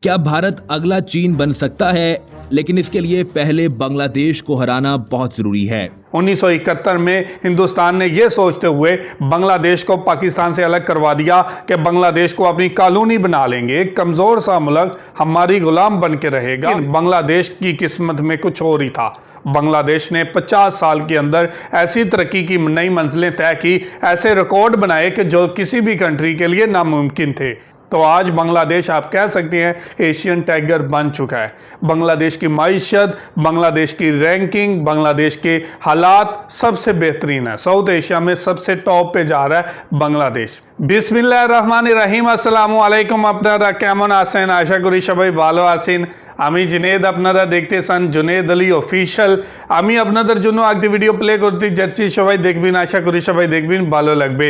क्या भारत अगला चीन बन सकता है? लेकिन इसके लिए पहले बांग्लादेश को हराना बहुत जरूरी है। 1971 में हिंदुस्तान ने यह सोचते हुए बांग्लादेश को पाकिस्तान से अलग करवा दिया कि बांग्लादेश को अपनी कॉलोनी बना लेंगे, एक कमजोर सा मुल्क हमारी गुलाम बन के रहेगा। बांग्लादेश की किस्मत में कुछ और ही था। बांग्लादेश ने 50 साल के अंदर ऐसी तरक्की की नई मंजिलें तय की, ऐसे रिकॉर्ड बनाए कि जो किसी भी कंट्री के लिए नामुमकिन थे। तो आज बांग्लादेश आप कह सकते हैं एशियन टाइगर बन चुका है। बांग्लादेश की माइशत, बांग्लादेश की रैंकिंग, बांग्लादेश के हालात सबसे बेहतरीन है। साउथ एशिया में सबसे टॉप पे जा रहा है बांग्लादेश। बिस्मिल्लाहिर्रहमानिर्रहीम। अस्सलामु आलैकुम। আপনারা কেমন আছেন? আশা করি সবাই ভালো আছেন। আমি জুনেদ, আপনারা দেখতেছেন জুনেদ আলী অফিশিয়াল। আমি আপনাদের জন্য একটি ভিডিও প্লে করতে যাচ্ছি, সবাই দেখবেন। আশা করি সবাই দেখবেন, ভালো লাগবে।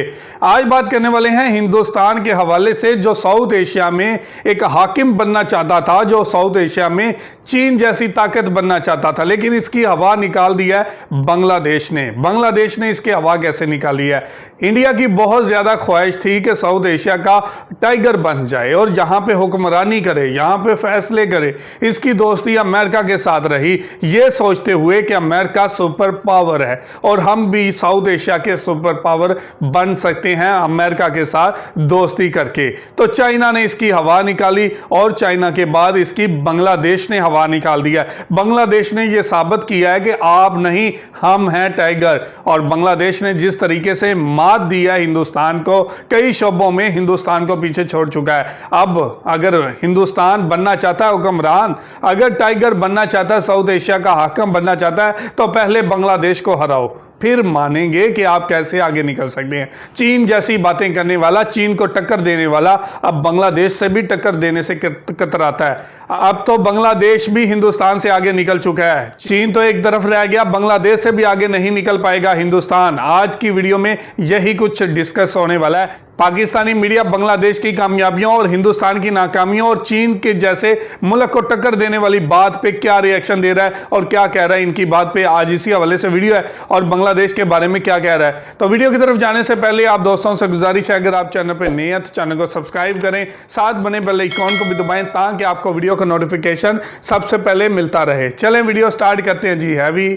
आज बात करने वाले हैं हिंदुस्तान के हवाले से, जो साउथ एशिया में एक हाकिम बनना चाहता था, जो साउथ एशिया में चीन जैसी ताकत बनना चाहता था, लेकिन इसकी हवा निकाल दी है बांग्लादेश ने। बांग्लादेश ने इसकी हवा कैसे निकाली है? इंडिया की बहुत ज्यादा ख्वाहिश थी कि साउथ एशिया का टाइगर बन जाए और यहां पे हुक्मरानी करे, यहां पे फैसले करे। इसकी दोस्ती अमेरिका के साथ रही, ये सोचते हुए कि अमेरिका सुपर पावर है और हम भी साउथ एशिया के सुपर पावर बन सकते हैं अमेरिका के साथ दोस्ती करके। तो चाइना ने इसकी हवा निकाली और चाइना के बाद इसकी बांग्लादेश ने हवा निकाल दिया। बांग्लादेश ने यह साबित किया है कि आप नहीं, हम हैं टाइगर। और बांग्लादेश ने जिस तरीके से मात दिया हिंदुस्तान को, कई शोबों में हिंदुस्तान को पीछे छोड़ चुका है। अब अगर हिंदुस्तान बनना चाहता है हुक्मरान, अगर टाइगर बनना चाहता है, साउथ एशिया का हाकिम बनना चाहता है, तो पहले बांग्लादेश को हराओ, फिर मानेंगे कि आप कैसे आगे निकल सकते हैं। चीन जैसी बातें करने वाला, चीन को टक्कर देने वाला, अब बांग्लादेश से भी टक्कर देने से कतराता है। अब तो बांग्लादेश भी हिंदुस्तान से आगे निकल चुका है। चीन तो एक तरफ रह गया, बांग्लादेश से भी आगे नहीं निकल पाएगा हिंदुस्तान। आज की वीडियो में यही कुछ डिस्कस होने वाला है। पाकिस्तानी मीडिया बांग्लादेश की कामयाबियों और हिंदुस्तान की नाकामियों और चीन के जैसे मुल्क को टक्कर देने वाली बात पे क्या रिएक्शन दे रहा है और क्या कह रहा है इनकी बात पे, आज इसी हवाले से वीडियो है। और बांग्लादेश के बारे में क्या कह रहा है, तो वीडियो की तरफ जाने से पहले आप दोस्तों से गुजारिश है, अगर आप चैनल पे नए हैं तो चैनल को सब्सक्राइब करें, साथ बने बेल आइकॉन को भी दबाएं ताकि आपको वीडियो का नोटिफिकेशन सबसे पहले मिलता रहे। चलें वीडियो स्टार्ट करते हैं जी। हैवी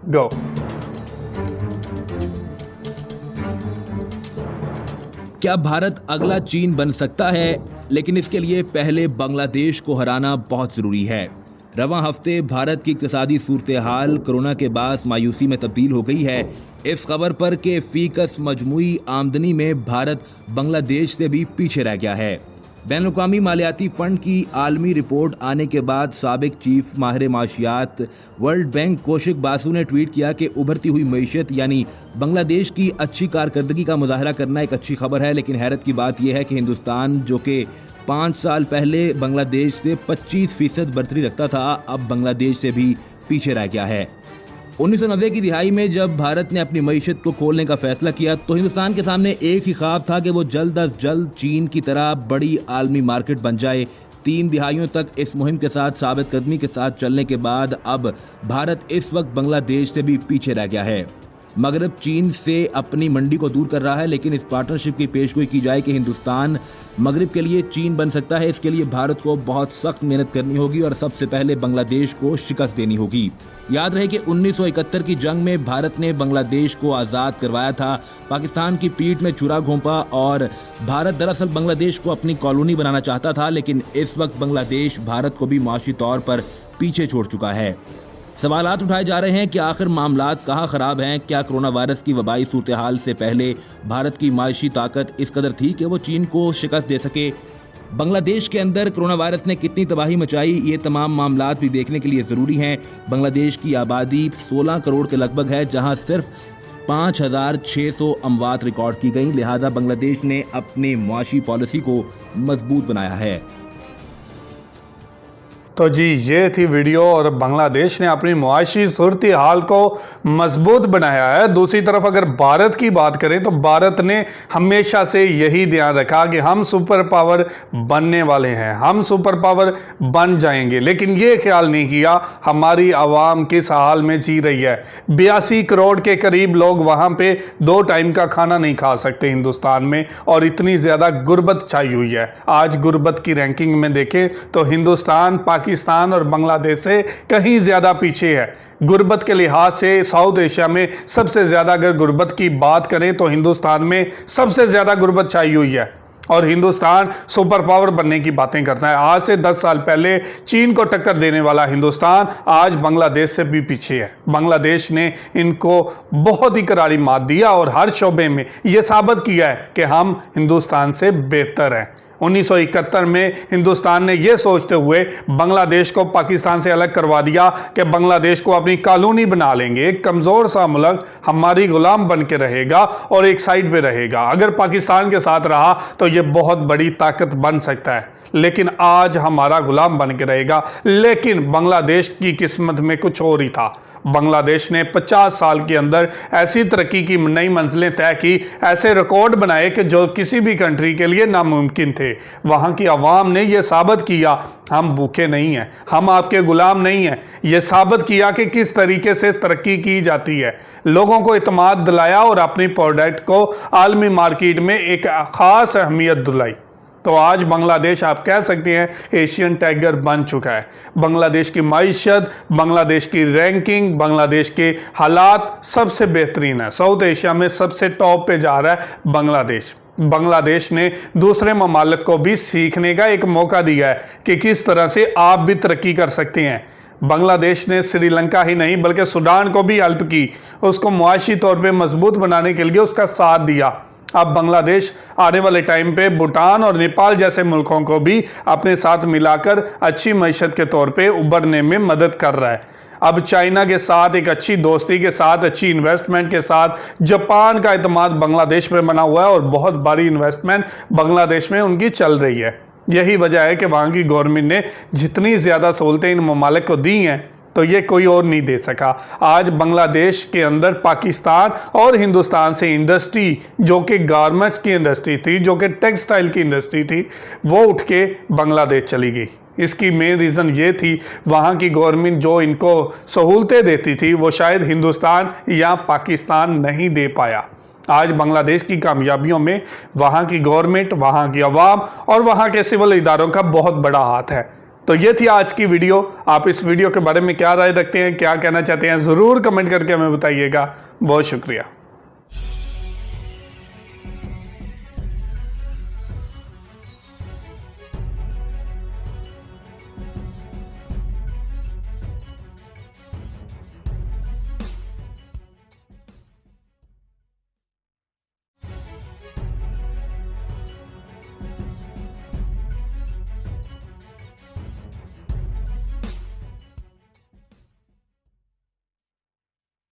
गो। क्या भारत अगला चीन बन सकता है? लेकिन इसके लिए पहले बांग्लादेश को हराना बहुत जरूरी है। रवां हफ्ते भारत की इक्तिसादी सूरत हाल कोरोना के बाद मायूसी में तब्दील हो गई है। इस खबर पर कि फीकस मजमूई आमदनी में भारत बांग्लादेश से भी पीछे रह गया है। बैनुल-अक़वामी मालियाती फंड की आलमी रिपोर्ट आने के बाद साबिक चीफ माहिर माशियात वर्ल्ड बैंक कौशिक बासु ने ट्वीट किया कि उभरती हुई मईशत यानी बांग्लादेश की अच्छी कारकर्दगी का मुजाहरा करना एक अच्छी खबर है, लेकिन हैरत की बात यह है कि हिंदुस्तान, जो कि 5 साल पहले बांग्लादेश से 25% बढ़तरी रखता था, अब बांग्लादेश से भी पीछे रह गया है। 1990 की दिहाई में जब भारत ने अपनी मईशत को खोलने का फैसला किया तो हिंदुस्तान के सामने एक ही ख्वाब था कि वो जल्द अज जल्द चीन की तरह बड़ी आलमी मार्केट बन जाए। 3 दिहाइयों तक इस मुहिम के साथ साबित कदमी के साथ चलने के बाद अब भारत इस वक्त बांग्लादेश से भी पीछे रह गया है। मगरब चीन से अपनी मंडी को दूर कर रहा है, लेकिन इस पार्टनरशिप की पेशगोई की जाए कि हिंदुस्तान मगरब के लिए चीन बन सकता है, इसके लिए भारत को बहुत सख्त मेहनत करनी होगी और सबसे पहले बांग्लादेश को शिकस्त देनी होगी। याद रहे कि 1971 की जंग में भारत ने बांग्लादेश को आज़ाद करवाया था, पाकिस्तान की पीठ में छुरा घोंपा और भारत दरअसल बांग्लादेश को अपनी कॉलोनी बनाना चाहता था, लेकिन इस वक्त बांग्लादेश भारत को भी माशी तौर पर पीछे छोड़ चुका है। सवालात उठाए जा रहे हैं कि आखिर मामलात कहाँ ख़राब हैं? क्या कोरोना वायरस की वबाई सूरत हाल से पहले भारत की माशी ताकत इस कदर थी कि वो चीन को शिकस्त दे सके? बांग्लादेश के अंदर कोरोना वायरस ने कितनी तबाही मचाई, ये तमाम मामलात भी देखने के लिए ज़रूरी हैं। बांग्लादेश की आबादी 16 करोड़ के लगभग है, जहाँ सिर्फ 5600 अमवात रिकॉर्ड की गई, लिहाजा बांग्लादेश ने अपने मुआशी पॉलिसी को मजबूत बनाया है। तो जी ये थी वीडियो। और बांग्लादेश ने अपनी मुआशी सूरत हाल को मजबूत बनाया है। दूसरी तरफ अगर भारत की बात करें तो भारत ने हमेशा से यही ध्यान रखा कि हम सुपर पावर बनने वाले हैं, हम सुपर पावर बन जाएंगे, लेकिन ये ख्याल नहीं किया हमारी आवाम किस हाल में जी रही है। 82 करोड़ के करीब लोग वहाँ पे 2 टाइम का खाना नहीं खा सकते हिंदुस्तान में, और इतनी ज़्यादा गुर्बत छाई हुई है। आज गुर्बत की रैंकिंग में देखें तो हिंदुस्तान पाकिस्तान और बांग्लादेश से कहीं ज़्यादा पीछे है। गुर्बत के लिहाज से साउथ एशिया में सबसे ज़्यादा अगर गुर्बत की बात करें तो हिंदुस्तान में सबसे ज़्यादा गुर्बत छाई हुई है, और हिंदुस्तान सुपर पावर बनने की बातें करता है। आज से 10 साल पहले चीन को टक्कर देने वाला हिंदुस्तान आज बांग्लादेश से भी पीछे है। बांग्लादेश ने इनको बहुत ही करारी मात दिया और हर शोबे में यह साबित किया है कि हम हिंदुस्तान से बेहतर हैं। 1971 में हिंदुस्तान ने यह सोचते हुए बांग्लादेश को पाकिस्तान से अलग करवा दिया कि बांग्लादेश को अपनी कॉलोनी बना लेंगे, एक कमज़ोर सा मुल्क हमारी गुलाम बन के रहेगा और एक साइड पे रहेगा। अगर पाकिस्तान के साथ रहा तो यह बहुत बड़ी ताकत बन सकता है, लेकिन आज हमारा गुलाम बन के रहेगा। लेकिन बांग्लादेश की किस्मत में कुछ और ही था। बांग्लादेश ने 50 साल के अंदर ऐसी तरक्की की नई मंजिलें तय की, ऐसे रिकॉर्ड बनाए कि जो किसी भी कंट्री के लिए नामुमकिन थे। वहाँ की आवाम ने यह साबित किया हम भूखे नहीं हैं, हम आपके गुलाम नहीं हैं। यह साबित किया कि किस तरीके से तरक्की की जाती है। लोगों को इत्मीनान दिलाया और अपनी प्रोडक्ट को आलमी मार्केट में एक ख़ास अहमियत दिलाई। तो आज बांग्लादेश आप कह सकते हैं एशियन टाइगर बन चुका है। बांग्लादेश की माइशत, बांग्लादेश की रैंकिंग, बांग्लादेश के हालात सबसे बेहतरीन है। साउथ एशिया में सबसे टॉप पे जा रहा है बांग्लादेश। बांग्लादेश ने दूसरे ममालिक को भी सीखने का एक मौका दिया है कि किस तरह से आप भी तरक्की कर सकते हैं। बांग्लादेश ने श्रीलंका ही नहीं बल्कि सूडान को भी हेल्प की, उसको मुआशी तौर पे मजबूत बनाने के लिए उसका साथ दिया। अब बांग्लादेश आने वाले टाइम पे भूटान और नेपाल जैसे मुल्कों को भी अपने साथ मिलाकर अच्छी मईशत के तौर पे उभरने में मदद कर रहा है। अब चाइना के साथ एक अच्छी दोस्ती के साथ, अच्छी इन्वेस्टमेंट के साथ जापान का इत्मीनान बांग्लादेश में बना हुआ है और बहुत बड़ी इन्वेस्टमेंट बांग्लादेश में उनकी चल रही है। यही वजह है कि वहाँ की गवर्नमेंट ने जितनी ज़्यादा सहूलतें इन ममालिक को दी हैं तो ये कोई और नहीं दे सका। आज बांग्लादेश के अंदर पाकिस्तान और हिंदुस्तान से इंडस्ट्री जो कि गारमेंट्स की इंडस्ट्री थी, जो कि टेक्सटाइल की इंडस्ट्री थी, वो उठ के बांग्लादेश चली गई। इसकी मेन रीज़न ये थी वहाँ की गवर्नमेंट जो इनको सहूलतें देती थी वो शायद हिंदुस्तान या पाकिस्तान नहीं दे पाया। आज बांग्लादेश की कामयाबियों में वहाँ की गवर्नमेंट, वहाँ की आवाम और वहाँ के सिविल इदारों का बहुत बड़ा हाथ है। तो ये थी आज की वीडियो। आप इस वीडियो के बारे में क्या राय रखते हैं, क्या कहना चाहते हैं, ज़रूर कमेंट करके हमें बताइएगा। बहुत शुक्रिया।